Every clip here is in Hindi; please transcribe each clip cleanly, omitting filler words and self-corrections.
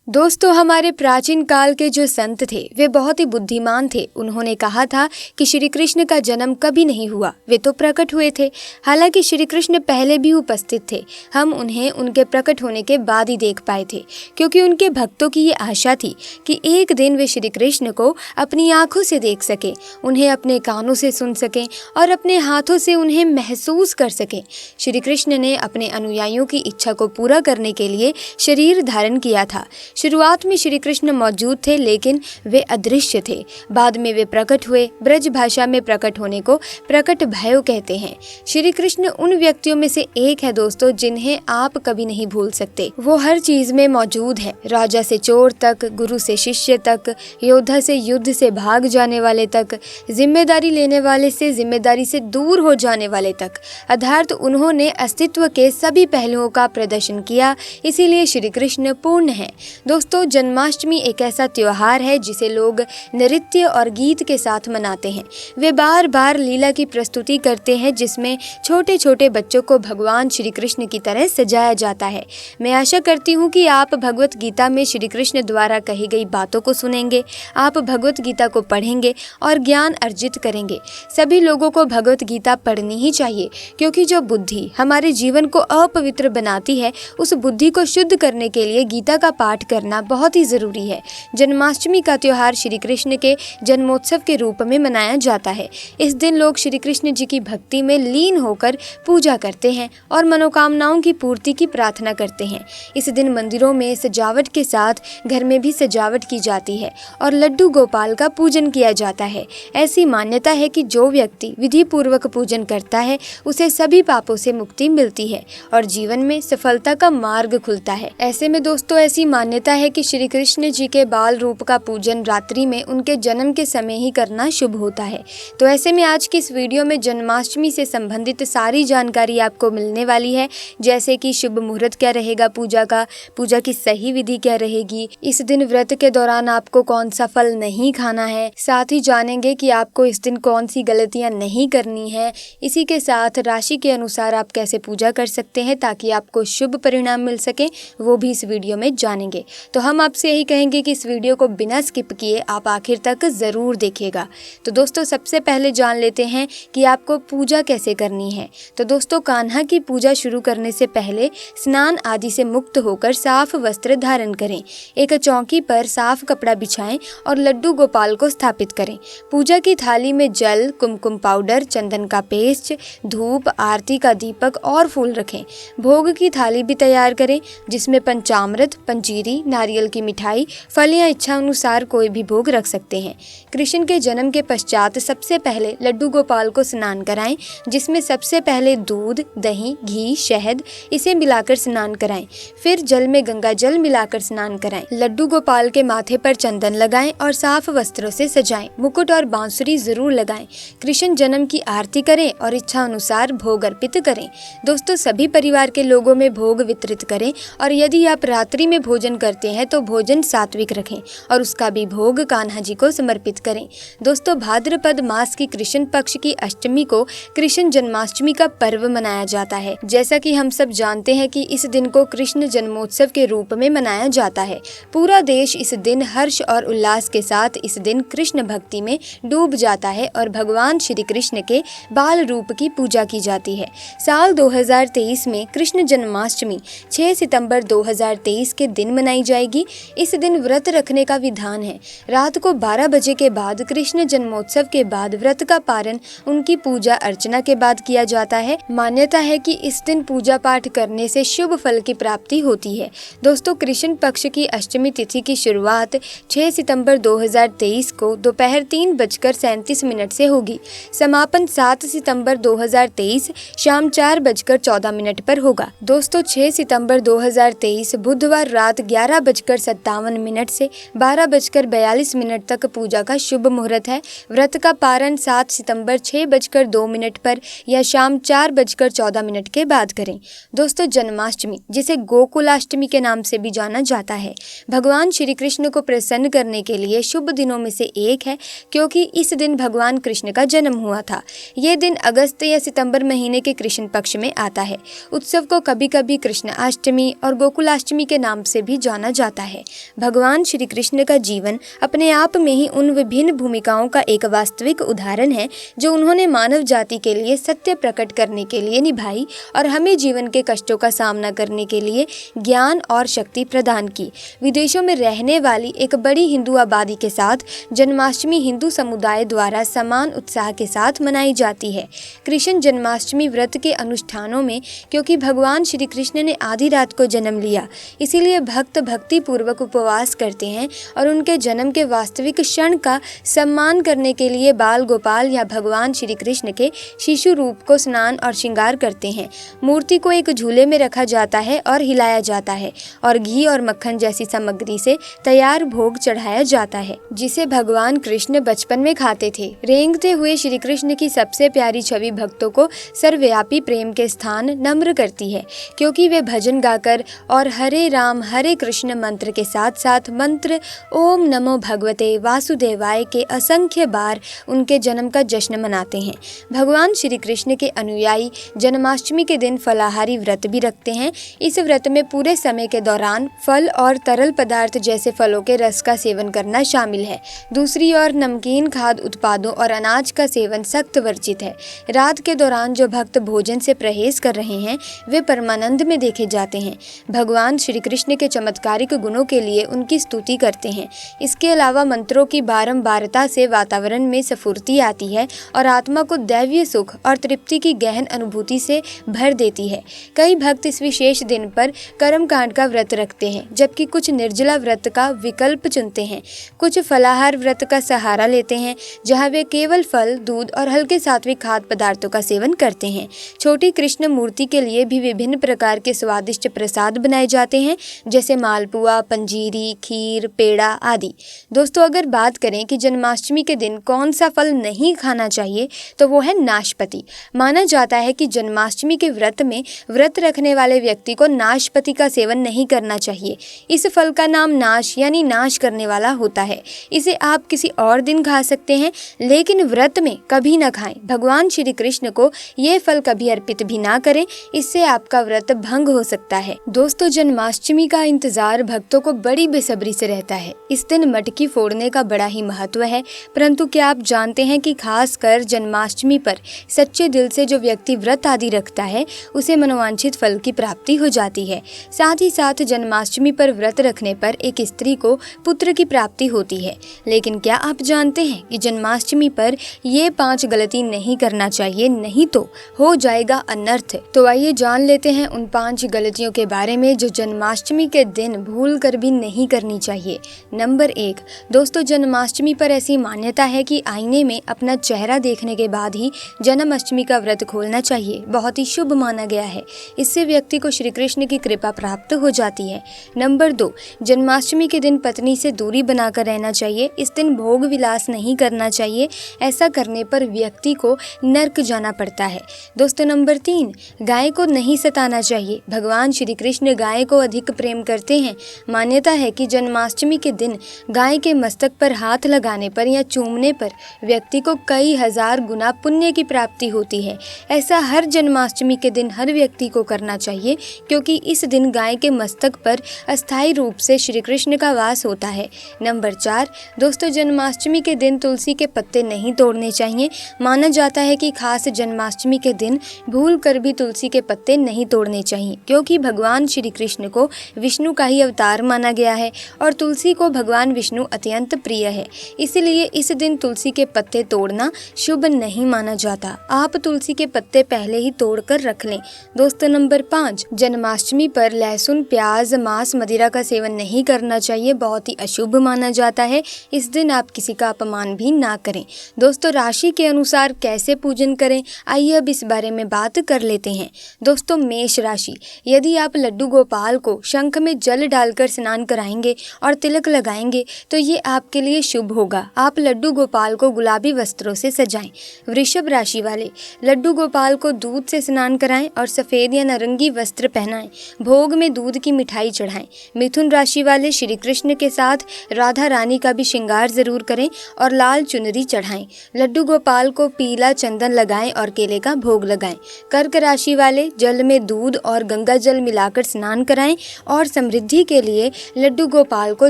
दोस्तों, हमारे प्राचीन काल के जो संत थे वे बहुत ही बुद्धिमान थे। उन्होंने कहा था कि श्री कृष्ण का जन्म कभी नहीं हुआ, वे तो प्रकट हुए थे। हालांकि श्री कृष्ण पहले भी उपस्थित थे, हम उन्हें उनके प्रकट होने के बाद ही देख पाए थे, क्योंकि उनके भक्तों की ये आशा थी कि एक दिन वे श्री कृष्ण को अपनी आंखों से देख सकें, उन्हें अपने कानों से सुन सकें और अपने हाथों से उन्हें महसूस कर सकें। श्री कृष्ण ने अपने अनुयायियों की इच्छा को पूरा करने के लिए शरीर धारण किया था। शुरुआत में श्री कृष्ण मौजूद थे, लेकिन वे अदृश्य थे। बाद में वे प्रकट हुए। ब्रज भाषा में प्रकट होने को प्रकट भयो कहते हैं। श्री कृष्ण उन व्यक्तियों में से एक है दोस्तों, जिन्हें आप कभी नहीं भूल सकते। वो हर चीज में मौजूद है, राजा से चोर तक, गुरु से शिष्य तक, योद्धा से युद्ध से भाग जाने वाले तक, जिम्मेदारी लेने वाले से जिम्मेदारी से दूर हो जाने वाले तक। अर्थात उन्होंने अस्तित्व के सभी पहलुओं का प्रदर्शन किया, इसीलिए श्री कृष्ण पूर्ण है। दोस्तों, जन्माष्टमी एक ऐसा त्योहार है जिसे लोग नृत्य और गीत के साथ मनाते हैं। वे बार बार लीला की प्रस्तुति करते हैं, जिसमें छोटे छोटे बच्चों को भगवान श्री कृष्ण की तरह सजाया जाता है। मैं आशा करती हूँ कि आप भगवत गीता में श्री कृष्ण द्वारा कही गई बातों को सुनेंगे, आप भगवत गीता को पढ़ेंगे और ज्ञान अर्जित करेंगे। सभी लोगों को भगवत गीता पढ़नी ही चाहिए, क्योंकि जो बुद्धि हमारे जीवन को अपवित्र बनाती है, उस बुद्धि को शुद्ध करने के लिए गीता का पाठ करना बहुत ही जरूरी है। जन्माष्टमी का त्योहार श्री कृष्ण के जन्मोत्सव के रूप में मनाया जाता है। इस दिन लोग श्री कृष्ण जी की भक्ति में लीन होकर पूजा करते हैं और मनोकामनाओं की पूर्ति की प्रार्थना करते हैं। इस दिन मंदिरों में सजावट के साथ घर में भी सजावट की जाती है और लड्डू गोपाल का पूजन किया जाता है। ऐसी मान्यता है कि जो व्यक्ति विधि पूर्वक पूजन करता है, उसे सभी पापों से मुक्ति मिलती है और जीवन में सफलता का मार्ग खुलता है। ऐसे में दोस्तों, ऐसी मान्यता है कि श्री कृष्ण जी के बाल रूप का पूजन रात्रि में उनके जन्म के समय ही करना शुभ होता है। तो ऐसे में आज की इस वीडियो में जन्माष्टमी से संबंधित सारी जानकारी आपको मिलने वाली है, जैसे कि शुभ मुहूर्त क्या रहेगा पूजा का, पूजा की सही विधि क्या रहेगी, इस दिन व्रत के दौरान आपको कौन सा फल नहीं खाना है, साथ ही जानेंगे कि आपको इस दिन कौन सी गलतियां नहीं करनी है। इसी के साथ राशि के अनुसार आप कैसे पूजा कर सकते हैं ताकि आपको शुभ परिणाम मिल सके, वो भी इस वीडियो में जानेंगे। तो हम आपसे यही कहेंगे कि इस वीडियो को बिना स्किप किए आप आखिर तक ज़रूर देखिएगा। तो दोस्तों, सबसे पहले जान लेते हैं कि आपको पूजा कैसे करनी है। तो दोस्तों, कान्हा की पूजा शुरू करने से पहले स्नान आदि से मुक्त होकर साफ वस्त्र धारण करें। एक चौकी पर साफ कपड़ा बिछाएं और लड्डू गोपाल को स्थापित करें। पूजा की थाली में जल, कुमकुम पाउडर, चंदन का पेस्ट, धूप, आरती का दीपक और फूल रखें। भोग की थाली भी तैयार करें, जिसमें पंचामृत, पंजीरी, नारियल की मिठाई, फल या इच्छा अनुसार कोई भी भोग रख सकते हैं। कृष्ण के जन्म के पश्चात सबसे पहले लड्डू गोपाल को स्नान कराएं, जिसमें सबसे पहले दूध, दही, घी, शहद इसे मिलाकर स्नान कराएं। फिर जल में गंगा जल मिलाकर स्नान कराएं। लड्डू गोपाल के माथे पर चंदन लगाएं और साफ वस्त्रों से सजाएं। मुकुट और बांसुरी जरूर लगाएं। कृष्ण जन्म की आरती करें और इच्छा अनुसार भोग अर्पित करें। दोस्तों, सभी परिवार के लोगों में भोग वितरित करें और यदि आप रात्रि में भोजन करते हैं तो भोजन सात्विक रखें और उसका भी भोग कान्हा जी को समर्पित करें। दोस्तों, भाद्रपद मास की कृष्ण पक्ष की अष्टमी को कृष्ण जन्माष्टमी का पर्व मनाया जाता है। जैसा कि हम सब जानते हैं कि इस दिन को कृष्ण जन्मोत्सव के रूप में मनाया जाता है। पूरा देश इस दिन हर्ष और उल्लास के साथ इस दिन कृष्ण भक्ति में डूब जाता है और भगवान श्री कृष्ण के बाल रूप की पूजा की जाती है। साल 2023 में कृष्ण जन्माष्टमी 6 सितंबर 2023 के दिन मनाई जाएगी। इस दिन व्रत रखने का विधान है। रात को 12 बजे के बाद कृष्ण जन्मोत्सव के बाद व्रत का पारण उनकी पूजा अर्चना के बाद किया जाता है। मान्यता है कि इस दिन पूजा पाठ करने से शुभ फल की प्राप्ति होती है। दोस्तों, कृष्ण पक्ष की अष्टमी तिथि की शुरुआत 6 सितंबर 2023 को दोपहर 3:37 से होगी। समापन 7 सितंबर 2023 शाम 4:14 पर होगा। दोस्तों, 6 सितंबर 2023 बुधवार रात 11:57 से 12:42 तक पूजा का शुभ मुहूर्त है। व्रत का पारण 7 सितंबर 6:02 पर या शाम 4:14 के बाद करें। दोस्तों, जन्माष्टमी, जिसे गोकुलाष्टमी के नाम से भी जाना जाता है, भगवान श्री कृष्ण को प्रसन्न करने के लिए शुभ दिनों में से एक है, क्योंकि इस दिन भगवान कृष्ण का जन्म हुआ था। ये दिन अगस्त या सितंबर महीने के कृष्ण पक्ष में आता है। उत्सव को कभी कभी कृष्ण अष्टमी और गोकुलाष्टमी के नाम से भी जाना माना जाता है। भगवान श्री कृष्ण का जीवन अपने आप में ही उन विभिन्न भूमिकाओं का एक वास्तविक उदाहरण है जो उन्होंने मानव जाति के लिए सत्य प्रकट करने के लिए निभाई और हमें जीवन के कष्टों का सामना करने के लिए ज्ञान और शक्ति प्रदान की। विदेशों में रहने वाली एक बड़ी हिंदू आबादी के साथ जन्माष्टमी हिंदू समुदाय द्वारा समान उत्साह के साथ मनाई जाती है। कृष्ण जन्माष्टमी व्रत के अनुष्ठानों में, क्योंकि भगवान श्री कृष्ण ने आधी रात को जन्म लिया, इसीलिए भक्त भक्ति पूर्वक उपवास करते हैं और उनके जन्म के वास्तविक क्षण का सम्मान करने के लिए बाल गोपाल या भगवान श्री कृष्ण के शिशु रूप को स्नान और श्रृंगार करते हैं। मूर्ति को एक झूले में रखा जाता है और हिलाया जाता है और घी और मक्खन जैसी सामग्री से तैयार भोग चढ़ाया जाता है, जिसे भगवान कृष्ण बचपन में खाते थे। रेंगते हुए श्री कृष्ण की सबसे प्यारी छवि भक्तों को सर्वव्यापी प्रेम के स्थान नम्र करती है, क्योंकि वे भजन गाकर और हरे राम हरे कृष्ण मंत्र के साथ साथ मंत्र ओम नमो भगवते वासुदेवाय के असंख्य बार उनके जन्म का जश्न मनाते हैं। भगवान श्री कृष्ण के अनुयायी जन्माष्टमी के दिन फलाहारी व्रत भी रखते हैं। इस व्रत में पूरे समय के दौरान फल और तरल पदार्थ जैसे फलों के रस का सेवन करना शामिल है। दूसरी ओर नमकीन खाद्य उत्पादों और अनाज का सेवन सख्त वर्जित है। रात के दौरान जो भक्त भोजन से परहेज कर रहे हैं वे परमानंद में देखे जाते हैं। भगवान श्री कृष्ण के चमत्कारिक गुणों के लिए उनकी स्तुति करते हैं। इसके अलावा मंत्रों की बारंबारता से वातावरण में स्फूर्ति आती है और आत्मा को दैवीय सुख और तृप्ति की गहन अनुभूति से भर देती है। कई भक्त इस विशेष दिन पर कर्मकांड का व्रत रखते हैं, जबकि कुछ निर्जला व्रत का विकल्प चुनते हैं। कुछ फलाहार व्रत का सहारा लेते हैं, जहां वे केवल फल, दूध और हल्के सात्विक खाद्य पदार्थों का सेवन करते हैं। छोटी कृष्ण मूर्ति के लिए भी विभिन्न प्रकार के स्वादिष्ट प्रसाद बनाए जाते हैं, जैसे मालपुआ, पंजीरी, खीर, पेड़ा आदि। दोस्तों, अगर बात करें कि जन्माष्टमी के दिन कौन सा फल नहीं खाना चाहिए, तो वो है नाशपाती। माना जाता है कि जन्माष्टमी के व्रत में व्रत रखने वाले व्यक्ति को नाशपाती का सेवन नहीं करना चाहिए। इस फल का नाम नाश यानी नाश करने वाला होता है। इसे आप किसी और दिन खा सकते हैं, लेकिन व्रत में कभी न खाएं। भगवान श्री कृष्ण को ये फल कभी अर्पित भी ना करें, इससे आपका व्रत भंग हो सकता है। दोस्तों, जन्माष्टमी का इंतजार भक्तों को बड़ी बेसब्री से रहता है। इस दिन मटकी फोड़ने का बड़ा ही महत्व है, परंतु क्या आप जानते हैं कि खासकर जन्माष्टमी पर सच्चे दिल से जो व्यक्ति व्रत आदि रखता है उसे मनोवांछित फल की प्राप्ति हो जाती है। साथ ही साथ जन्माष्टमी पर व्रत रखने पर एक स्त्री को पुत्र की प्राप्ति होती है। लेकिन क्या आप जानते हैं कि जन्माष्टमी पर ये 5 गलती नहीं करना चाहिए, नहीं तो हो जाएगा अनर्थ। तो आइए जान लेते हैं उन 5 गलतियों के बारे में जो जन्माष्टमी के दिन भूल कर भी नहीं करनी चाहिए। नंबर 1, दोस्तों, जन्माष्टमी पर ऐसी मान्यता है कि आईने में अपना चेहरा देखने के बाद ही जन्माष्टमी का व्रत खोलना चाहिए। बहुत ही शुभ माना गया है। इससे व्यक्ति को श्री कृष्ण की कृपा प्राप्त हो जाती है। नंबर 2, जन्माष्टमी के दिन पत्नी से दूरी बनाकर रहना चाहिए। इस दिन भोग विलास नहीं करना चाहिए, ऐसा करने पर व्यक्ति को नर्क जाना पड़ता है। दोस्तों, नंबर 3, गाय को नहीं सताना चाहिए। भगवान श्री कृष्ण गाय को अधिक प्रेम करते हैं। मान्यता है कि जन्माष्टमी के दिन गाय के मस्तक पर हाथ लगाने पर या चूमने पर व्यक्ति को कई हजार गुना पुण्य की प्राप्ति होती है। ऐसा हर जन्माष्टमी के दिन हर व्यक्ति को करना चाहिए, क्योंकि इस दिन गाय के मस्तक पर अस्थायी रूप से श्री कृष्ण का वास होता है। नंबर 4, दोस्तों, जन्माष्टमी के दिन तुलसी के पत्ते नहीं तोड़ने चाहिए। माना जाता है कि खास जन्माष्टमी के दिन भूल कर भी तुलसी के पत्ते नहीं तोड़ने चाहिए, क्योंकि भगवान श्री कृष्ण को विष्णु का ही अवतार माना गया है और तुलसी को भगवान विष्णु अत्यंत प्रिय है। इसलिए इस दिन तुलसी के पत्ते तोड़ना शुभ नहीं माना जाता। आप तुलसी के पत्ते पहले ही तोड़कर रख लें। दोस्तों, नंबर 5, जन्माष्टमी पर लहसुन, प्याज, मांस, मदिरा का सेवन नहीं करना चाहिए। बहुत ही अशुभ माना जाता है। इस दिन आप किसी का अपमान भी ना करें। दोस्तों, राशि के अनुसार कैसे पूजन करें, आइए अब इस बारे में बात कर लेते हैं। दोस्तों, मेष राशि, यदि आप लड्डू गोपाल को शंख में जल डालकर स्नान कराएंगे और तिलक लगाएंगे तो ये आपके लिए शुभ होगा। आप लड्डू गोपाल को गुलाबी वस्त्रों से सजाएं। वृषभ राशि वाले, लड्डू गोपाल को दूध से स्नान कराएं और सफेद या नारंगी वस्त्र पहनाएं। भोग में दूध की मिठाई चढ़ाएं। मिथुन राशि वाले, श्री कृष्ण के साथ राधा रानी का भी श्रृंगार जरूर करें और लाल चुनरी चढ़ाएं। लड्डू गोपाल को पीला चंदन लगाएं और केले का भोग लगाएं। कर्क राशि वाले, जल में दूध और गंगा जल मिलाकर स्नान कराएं और समृद्धि वृद्धि के लिए लड्डू गोपाल को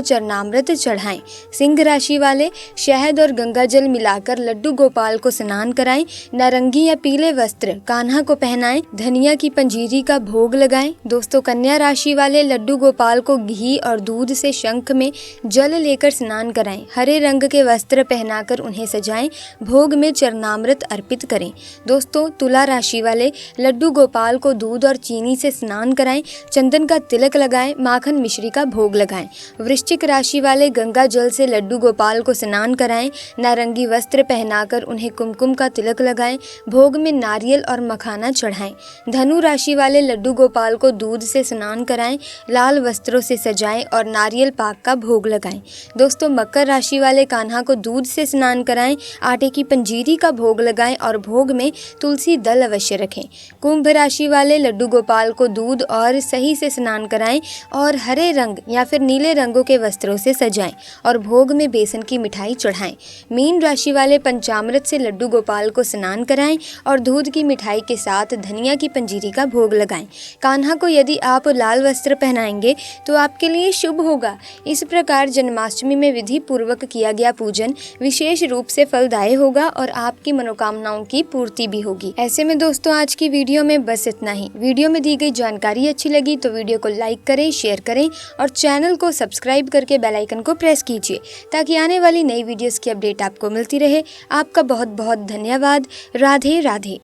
चरणामृत चढ़ाएं। सिंह राशि वाले शहद और गंगा जल मिलाकर लड्डू गोपाल को स्नान कराएं। नारंगी या पीले वस्त्र कान्हा को पहनाएं। धनिया की पंजीरी का भोग लगाएं। दोस्तों, कन्या राशि वाले लड्डू गोपाल को घी और दूध से शंख में जल लेकर स्नान कराएं। हरे रंग के वस्त्र पहनाकर उन्हें सजाएं। भोग में चरणामृत अर्पित करें। दोस्तों, तुला राशि वाले लड्डू गोपाल को दूध और चीनी से स्नान कराएं। चंदन का तिलक लगाएं। माखन मिश्री का भोग लगाएं। वृश्चिक राशि वाले गंगा जल से लड्डू गोपाल को स्नान कराएं। नारंगी वस्त्र पहनाकर उन्हें कुमकुम का तिलक लगाएं। भोग में नारियल और मखाना चढ़ाएं। धनु राशि वाले लड्डू गोपाल को दूध से स्नान कराएं। लाल वस्त्रों से सजाएं और नारियल पाक का भोग लगाएं। दोस्तों, मकर राशि वाले कान्हा को दूध से स्नान कराएं। आटे की पंजीरी का भोग लगाएं और भोग में तुलसी दल अवश्य रखें। कुंभ राशि वाले लड्डू गोपाल को दूध और सही से स्नान कराएं और हरे रंग या फिर नीले रंगों के वस्त्रों से सजाएं और भोग में बेसन की मिठाई चढ़ाएं। मीन राशि वाले पंचामृत से लड्डू गोपाल को स्नान कराएं और दूध की मिठाई के साथ धनिया की पंजीरी का भोग लगाएं। कान्हा को यदि आप लाल वस्त्र पहनाएंगे तो आपके लिए शुभ होगा। इस प्रकार जन्माष्टमी में विधि पूर्वक किया गया पूजन विशेष रूप से फलदायी होगा और आपकी मनोकामनाओं की पूर्ति भी होगी। ऐसे में दोस्तों, आज की वीडियो में बस इतना ही। वीडियो में दी गई जानकारी अच्छी लगी तो वीडियो को लाइक करें, शेयर करें और चैनल को सब्सक्राइब करके बेल आइकन को प्रेस कीजिए ताकि आने वाली नई वीडियोस की अपडेट आपको मिलती रहे। आपका बहुत बहुत धन्यवाद। राधे राधे।